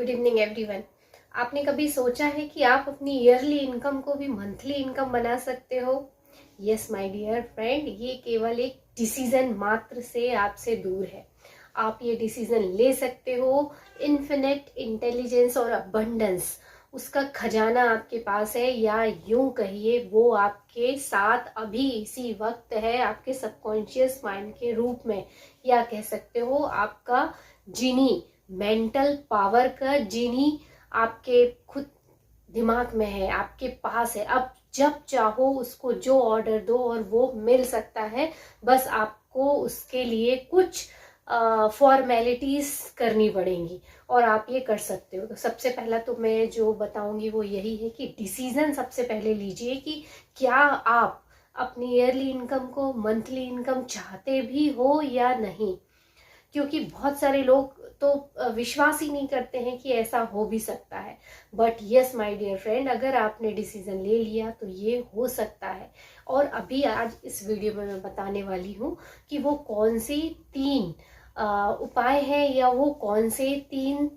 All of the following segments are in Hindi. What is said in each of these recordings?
Good evening everyone. आपने कभी सोचा है कि आप अपनी ईयरली इनकम को भी मंथली इनकम बना सकते हो? यस माय डियर फ्रेंड, ये केवल एक डिसीजन मात्र से आपसे दूर है। आप ये डिसीजन ले सकते हो। इन्फिनिट इंटेलिजेंस और अबंडेंस, उसका खजाना आपके पास है, या यूं कहिए वो आपके साथ अभी इसी वक्त है, आपके सबकॉन्शियस माइंड के रूप में, या कह सकते हो आपका जीनी, मेंटल पावर का जीनी आपके खुद दिमाग में है, आपके पास है। अब जब चाहो उसको जो ऑर्डर दो और वो मिल सकता है। बस आपको उसके लिए कुछ फॉर्मेलिटीज करनी पड़ेंगी और आप ये कर सकते हो। तो सबसे पहला तो मैं जो बताऊंगी वो यही है कि डिसीजन सबसे पहले लीजिए कि क्या आप अपनी ईयरली इनकम को मंथली इनकम चाहते भी हो या नहीं। क्योंकि बहुत सारे लोग तो विश्वास ही नहीं करते हैं कि ऐसा हो भी सकता है। But yes my dear friend, अगर आपने डिसीजन ले लिया तो ये हो सकता है। और अभी आज इस वीडियो में मैं बताने वाली हूँ कि वो कौन सी 3 उपाय हैं, या वो कौन से 3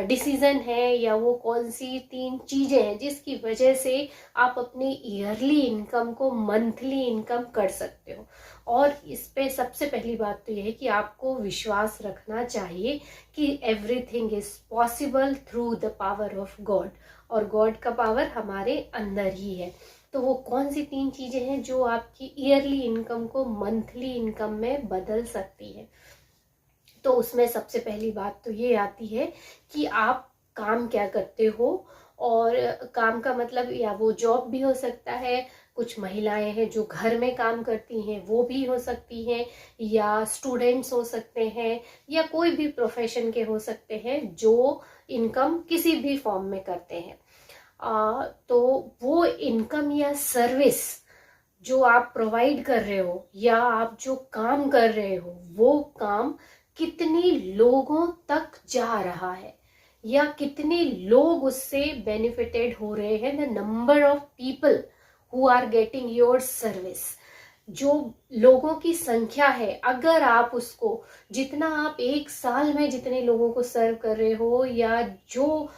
डिसीजन है, या वो कौन सी 3 चीजें हैं जिसकी वजह से आप अपनी ईयरली इनकम को मंथली इनकम कर सकते हो। और इस पे सबसे पहली बात तो यह है कि आपको विश्वास रखना चाहिए कि everything is possible through the power of God, और गॉड का पावर हमारे अंदर ही है। तो वो कौन सी 3 चीजें हैं जो आपकी ईयरली इनकम को मंथली इनकम में बदल सकती है? तो उसमें सबसे पहली बात तो ये आती है कि आप काम क्या करते हो। और काम का मतलब या वो जॉब भी हो सकता है, कुछ महिलाएं हैं जो घर में काम करती हैं वो भी हो सकती हैं, या स्टूडेंट्स हो सकते हैं, या कोई भी प्रोफेशन के हो सकते हैं जो इनकम किसी भी फॉर्म में करते हैं। तो वो इनकम या सर्विस जो आप प्रोवाइड कर रहे हो, या आप जो काम कर रहे हो, वो काम कितने लोगों तक जा रहा है, या कितने लोग उससे बेनिफिटेड हो रहे हैं। The number of people who are getting your service, जो लोगों की संख्या है, अगर आप उसको, जितना आप एक साल में जितने लोगों को सर्व कर रहे हो, या जो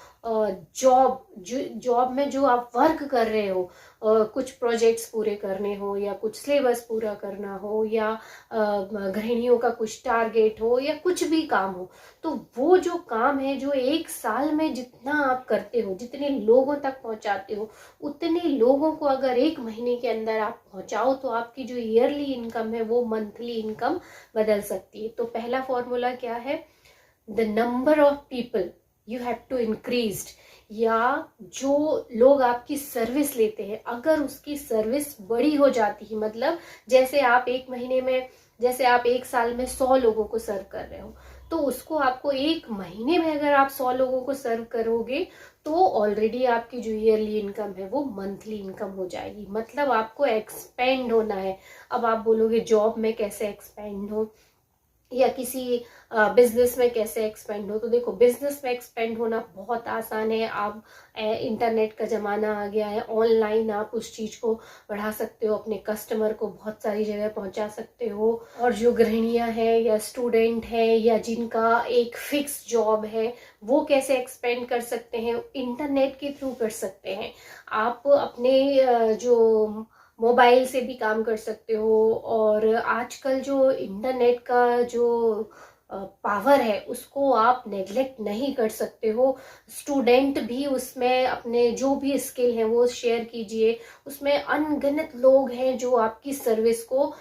जॉब में जो आप वर्क कर रहे हो, कुछ प्रोजेक्ट्स पूरे करने हो, या कुछ सिलेबस पूरा करना हो, या गृहिणियों का कुछ टारगेट हो, या कुछ भी काम हो, तो वो जो काम है जो एक साल में जितना आप करते हो, जितने लोगों तक पहुंचाते हो, उतने लोगों को अगर एक महीने के अंदर आप पहुंचाओ तो आपकी जो ईयरली इनकम है वो मंथली इनकम बदल सकती है। तो पहला फॉर्मूला क्या है? The number of people you have to increase, या जो लोग आपकी सर्विस लेते हैं, अगर उसकी सर्विस बड़ी हो जाती है, मतलब जैसे आप एक महीने में, जैसे आप एक साल में 100 लोगों को सर्व कर रहे हो, तो उसको आपको एक महीने में अगर आप 100 लोगों को सर्व करोगे तो ऑलरेडी आपकी जो ईयरली इनकम है वो मंथली इनकम हो जाएगी। मतलब आपको एक्सपेंड होना है। अब आप बोलोगे जॉब में कैसे एक्सपेंड हो, या किसी बिजनेस में कैसे एक्सपेंड हो? तो देखो, बिजनेस में एक्सपेंड होना बहुत आसान है। आप इंटरनेट का जमाना आ गया है, ऑनलाइन आप उस चीज को बढ़ा सकते हो, अपने कस्टमर को बहुत सारी जगह पहुंचा सकते हो। और जो गृहिणियां हैं, या स्टूडेंट हैं, या जिनका एक फिक्स जॉब है, वो कैसे एक्सपेंड कर सकते हैं? इंटरनेट के थ्रू कर सकते हैं। आप अपने जो मोबाइल से भी काम कर सकते हो। और आजकल जो इंटरनेट का जो पावर है उसको आप नेग्लेक्ट नहीं कर सकते हो। स्टूडेंट भी उसमें अपने जो भी स्किल है वो शेयर कीजिए। उसमें अनगिनत लोग हैं जो आपकी सर्विस को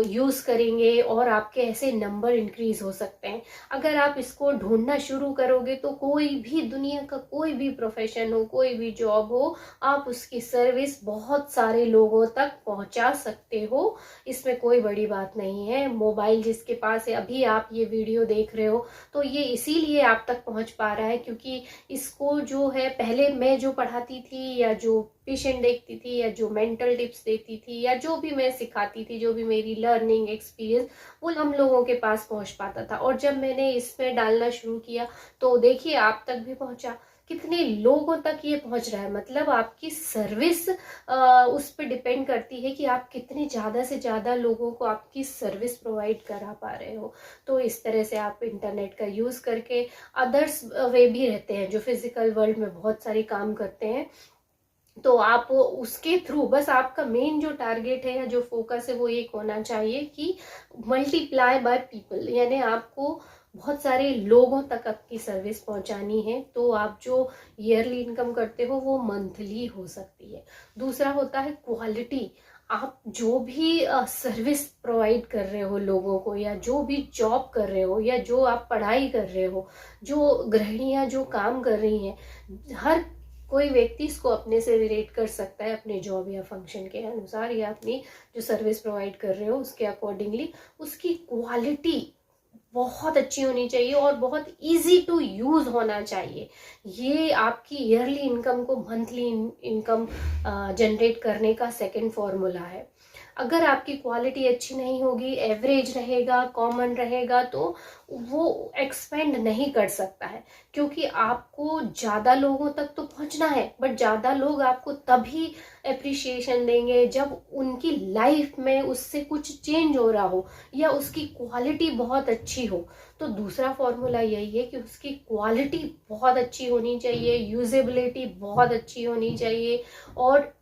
यूज करेंगे, और आपके ऐसे नंबर इंक्रीज हो सकते हैं। अगर आप इसको ढूंढना शुरू करोगे तो कोई भी, दुनिया का कोई भी प्रोफेशन हो, कोई भी जॉब हो, आप उसकी सर्विस बहुत सारे लोगों तक पहुंचा सकते हो। इसमें कोई बड़ी बात नहीं है। मोबाइल जिसके पास है, अभी आप ये वीडियो देख रहे हो तो ये इसीलिए आप तक पहुंच पा रहा है क्योंकि इसको जो है, पहले मैं जो पढ़ाती थी, या जो पेशेंट देखती थी, या जो मेंटल टिप्स देती थी, या जो भी मैं सिखाती थी, जो भी मेरी लर्निंग एक्सपीरियंस, वो हम लोगों के पास पहुंच पाता था। और जब मैंने इसमें डालना शुरू किया तो देखिए आप तक भी पहुंचा। कितने लोगों तक ये पहुंच रहा है। मतलब आपकी सर्विस उस पर डिपेंड करती है कि आप कितने ज़्यादा से ज़्यादा लोगों को आपकी सर्विस प्रोवाइड करा पा रहे हो। तो इस तरह से आप इंटरनेट का यूज़ करके, अदर्स वे भी रहते हैं जो फिजिकल वर्ल्ड में बहुत सारे काम करते हैं, तो आप उसके थ्रू, बस आपका मेन जो टारगेट है या जो फोकस है वो एक होना चाहिए कि मल्टीप्लाई बाय पीपल, यानी आपको बहुत सारे लोगों तक आपकी सर्विस पहुंचानी है। तो आप जो ईयरली इनकम करते हो वो मंथली हो सकती है। दूसरा होता है क्वालिटी। आप जो भी सर्विस प्रोवाइड कर रहे हो लोगों को, या जो भी जॉब कर रहे हो, या जो आप पढ़ाई कर रहे हो, जो गृहिणियां जो काम कर रही हैं, हर कोई व्यक्ति इसको अपने से रिलेट कर सकता है अपने जॉब या फंक्शन के अनुसार, या अपनी जो सर्विस प्रोवाइड कर रहे हो उसके अकॉर्डिंगली उसकी क्वालिटी बहुत अच्छी होनी चाहिए और बहुत इजी टू यूज होना चाहिए। ये आपकी ईयरली इनकम को मंथली इनकम जनरेट करने का सेकंड फॉर्मूला है। अगर आपकी क्वालिटी अच्छी नहीं होगी, एवरेज रहेगा, कॉमन रहेगा, तो वो एक्सपेंड नहीं कर सकता है। क्योंकि आपको ज़्यादा लोगों तक तो पहुंचना है, बट ज़्यादा लोग आपको तभी अप्रिशिएशन देंगे जब उनकी लाइफ में उससे कुछ चेंज हो रहा हो या उसकी क्वालिटी बहुत अच्छी हो। तो दूसरा फॉर्मूला यही है कि उसकी क्वालिटी बहुत अच्छी होनी चाहिए, यूजेबिलिटी बहुत अच्छी होनी चाहिए, और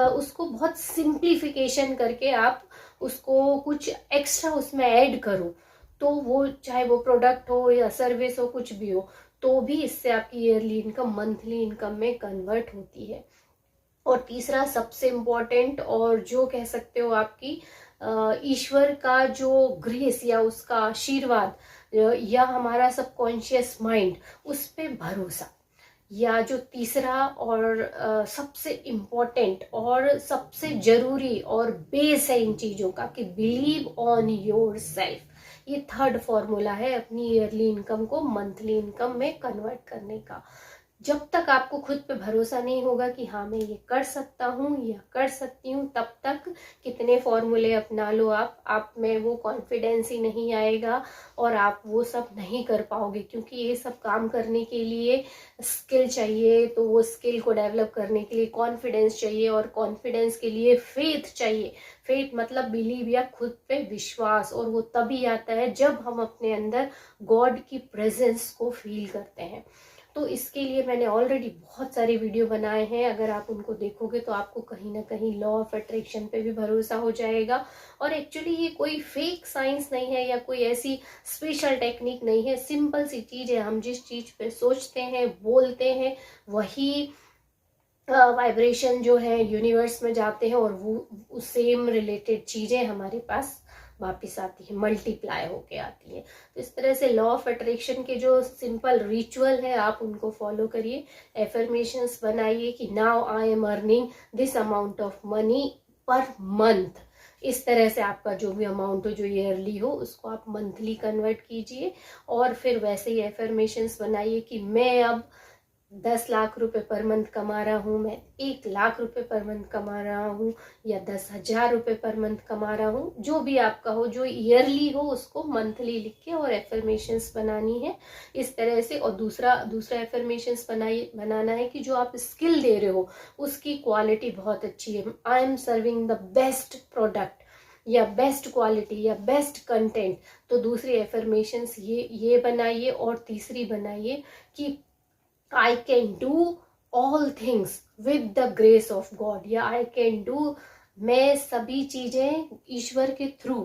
उसको बहुत सिंप्लीफिकेशन करके आप उसको कुछ एक्स्ट्रा उसमें ऐड करो, तो वो चाहे वो प्रोडक्ट हो या सर्विस हो, कुछ भी हो, तो भी इससे आपकी ईयरली इनकम मंथली इनकम में कन्वर्ट होती है। और तीसरा सबसे इम्पोर्टेंट, और जो कह सकते हो आपकी ईश्वर का जो ग्रेस या उसका आशीर्वाद, या हमारा सबकॉन्शियस माइंड, उस पे भरोसा। या जो तीसरा और सबसे इम्पोर्टेंट और सबसे जरूरी और बेस है इन चीजों का, कि बिलीव ऑन योर सेल्फ। ये थर्ड फॉर्मूला है अपनी ईयरली इनकम को मंथली इनकम में कन्वर्ट करने का। जब तक आपको खुद पे भरोसा नहीं होगा कि हाँ मैं ये कर सकता हूँ या कर सकती हूँ, तब तक कितने फॉर्मूले अपना लो आप में वो कॉन्फिडेंस ही नहीं आएगा और आप वो सब नहीं कर पाओगे। क्योंकि ये सब काम करने के लिए स्किल चाहिए, तो वो स्किल को डेवलप करने के लिए कॉन्फिडेंस चाहिए, और कॉन्फिडेंस के लिए फेथ चाहिए। फेथ मतलब बिलीव या खुद पे विश्वास, और वो तभी आता है जब हम अपने अंदर गॉड की प्रेजेंस को फील करते हैं। तो इसके लिए मैंने ऑलरेडी बहुत सारे वीडियो बनाए हैं, अगर आप उनको देखोगे तो आपको कहीं ना कहीं लॉ ऑफ अट्रैक्शन पे भी भरोसा हो जाएगा। और एक्चुअली ये कोई फेक साइंस नहीं है या कोई ऐसी स्पेशल टेक्निक नहीं है, सिंपल सी चीज है। हम जिस चीज पे सोचते हैं, बोलते हैं, वही वाइब्रेशन जो है यूनिवर्स में जाते हैं, और वो सेम रिलेटेड चीजें हमारे पास वापिस आती है, मल्टीप्लाई होके आती है। तो इस तरह से लॉ ऑफ अट्रैक्शन के जो सिंपल रिचुअल है आप उनको फॉलो करिए। एफर्मेशंस बनाइए कि now I am earning this amount of money per month. इस तरह से आपका जो भी अमाउंट हो, जो ईयरली हो, उसको आप मंथली कन्वर्ट कीजिए। और फिर वैसे ही एफर्मेशंस बनाइए कि मैं अब 10 लाख रुपए पर मंथ कमा रहा हूँ, मैं 1 लाख रुपए पर मंथ कमा रहा हूँ, या 10,000 रुपए पर मंथ कमा रहा हूँ। जो भी आपका हो, जो ईयरली हो, उसको मंथली लिख के और एफर्मेशंस बनानी है इस तरह से। और दूसरा एफर्मेशंस बनाना है कि जो आप स्किल दे रहे हो उसकी क्वालिटी बहुत अच्छी है। I am serving the best product, या बेस्ट क्वालिटी, या बेस्ट कंटेंट। तो दूसरी एफर्मेशंस ये बनाइए। और तीसरी बनाइए कि I can do all things with the grace of God, या I can do, मैं सभी चीजें ईश्वर के थ्रू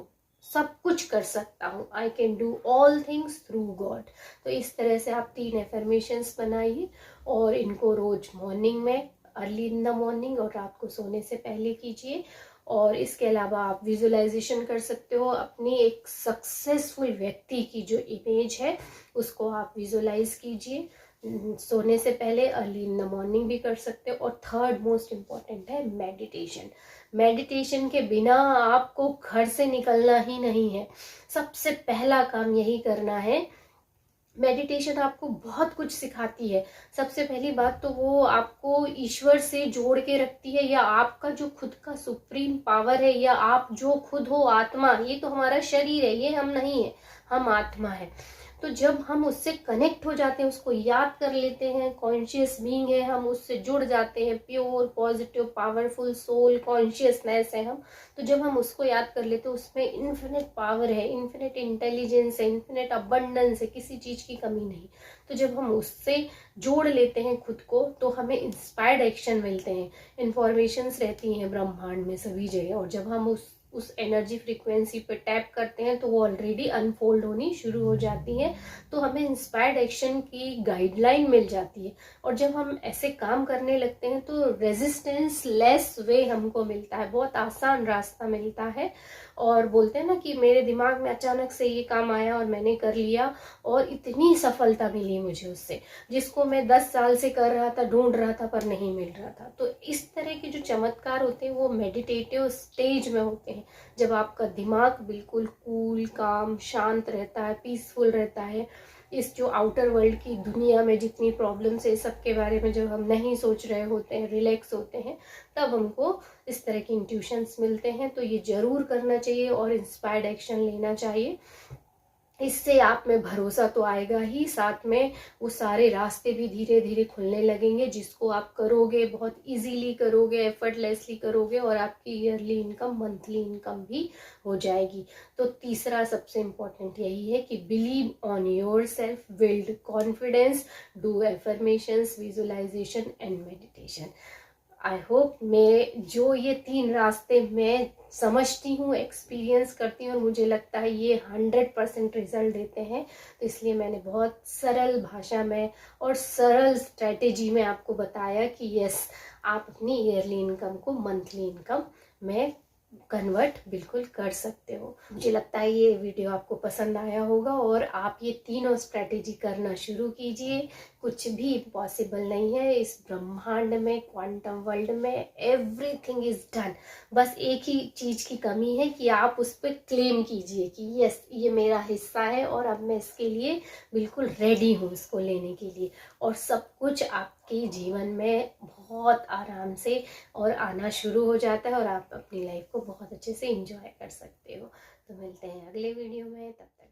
सब कुछ कर सकता हूँ। I can do all things through God। तो इस तरह से आप 3 एफर्मेशंस बनाइए और इनको रोज मॉर्निंग में, अर्ली इन द मॉर्निंग, और रात को सोने से पहले कीजिए। और इसके अलावा आप विजुअलाइजेशन कर सकते हो अपनी एक सक्सेसफुल व्यक्ति की जो इमेज है उसको आप विजुअलाइज कीजिए सोने से पहले, अर्ली इन द मॉर्निंग भी कर सकते हो। और थर्ड मोस्ट इम्पॉर्टेंट है मेडिटेशन। मेडिटेशन के बिना आपको घर से निकलना ही नहीं है। सबसे पहला काम यही करना है। मेडिटेशन आपको बहुत कुछ सिखाती है। सबसे पहली बात तो वो आपको ईश्वर से जोड़ के रखती है, या आपका जो खुद का सुप्रीम पावर है, या आप जो खुद हो आत्मा। ये तो हमारा शरीर है, ये हम नहीं है, हम आत्मा है। तो जब हम उससे कनेक्ट हो जाते हैं, उसको याद कर लेते हैं, कॉन्शियस बीइंग है हम, उससे जुड़ जाते हैं, pure positive powerful soul consciousness है हम, तो जब हम उसको याद कर लेते हैं उसमें इन्फिनिट पावर है, इन्फिनिट इंटेलिजेंस है, इन्फिनिट अबंडेंस है, किसी चीज की कमी नहीं। तो जब हम उससे जोड़ लेते हैं खुद को तो हमें इंस्पायर्ड एक्शन मिलते हैं, इंफॉर्मेशंस रहती हैं ब्रह्मांड में सभी जगह, और जब हम उस एनर्जी फ्रीक्वेंसी पे टैप करते हैं तो वो ऑलरेडी अनफोल्ड होनी शुरू हो जाती है। तो हमें इंस्पायर्ड एक्शन की गाइडलाइन मिल जाती है, और जब हम ऐसे काम करने लगते हैं तो रेजिस्टेंस लेस वे हमको मिलता है, बहुत आसान रास्ता मिलता है। और बोलते हैं ना कि मेरे दिमाग में अचानक से ये काम आया और मैंने कर लिया और इतनी सफलता मिली मुझे उससे, जिसको मैं 10 साल से कर रहा था, ढूंढ रहा था पर नहीं मिल रहा था। तो इस तरह के जो चमत्कार होते हैं वो मेडिटेटिव स्टेज में होते हैं, जब आपका दिमाग बिल्कुल कूल काम शांत रहता है, पीसफुल रहता है। इस जो आउटर वर्ल्ड की दुनिया में जितनी प्रॉब्लम्स है सबके बारे में जब हम नहीं सोच रहे होते हैं, रिलैक्स होते हैं, तब हमको इस तरह की इंट्यूशंस मिलते हैं। तो ये जरूर करना चाहिए और इंस्पायर्ड एक्शन लेना चाहिए। इससे आप में भरोसा तो आएगा ही, साथ में वो सारे रास्ते भी धीरे धीरे खुलने लगेंगे, जिसको आप करोगे बहुत इजीली करोगे, एफर्टलेसली करोगे, और आपकी ईयरली इनकम मंथली इनकम भी हो जाएगी। तो तीसरा सबसे इम्पोर्टेंट यही है कि believe on yourself, build confidence, do affirmations, visualisation and meditation. I hope मैं जो ये 3 रास्ते मैं समझती हूँ, एक्सपीरियंस करती हूँ, और मुझे लगता है ये 100% रिजल्ट देते हैं। तो इसलिए मैंने बहुत सरल भाषा में और सरल स्ट्रेटेजी में आपको बताया कि यस, आप अपनी ईयरली इनकम को मंथली इनकम में कन्वर्ट बिल्कुल कर सकते हो। मुझे लगता है ये वीडियो आपको पसंद आया होगा और आप ये तीनों स्ट्रेटेजी करना शुरू कीजिए। कुछ भी इम्पॉसिबल नहीं है इस ब्रह्मांड में, क्वांटम वर्ल्ड में, एवरीथिंग इज डन। बस एक ही चीज की कमी है कि आप उस पर क्लेम कीजिए कि यस ये मेरा हिस्सा है और अब मैं इसके लिए बिल्कुल रेडी हूँ इसको लेने के लिए, और सब कुछ आपके जीवन में बहुत आराम से और आना शुरू हो जाता है और आप अपनी लाइफ को बहुत अच्छे से एंजॉय कर सकते हो। तो मिलते हैं अगले वीडियो में, तब तक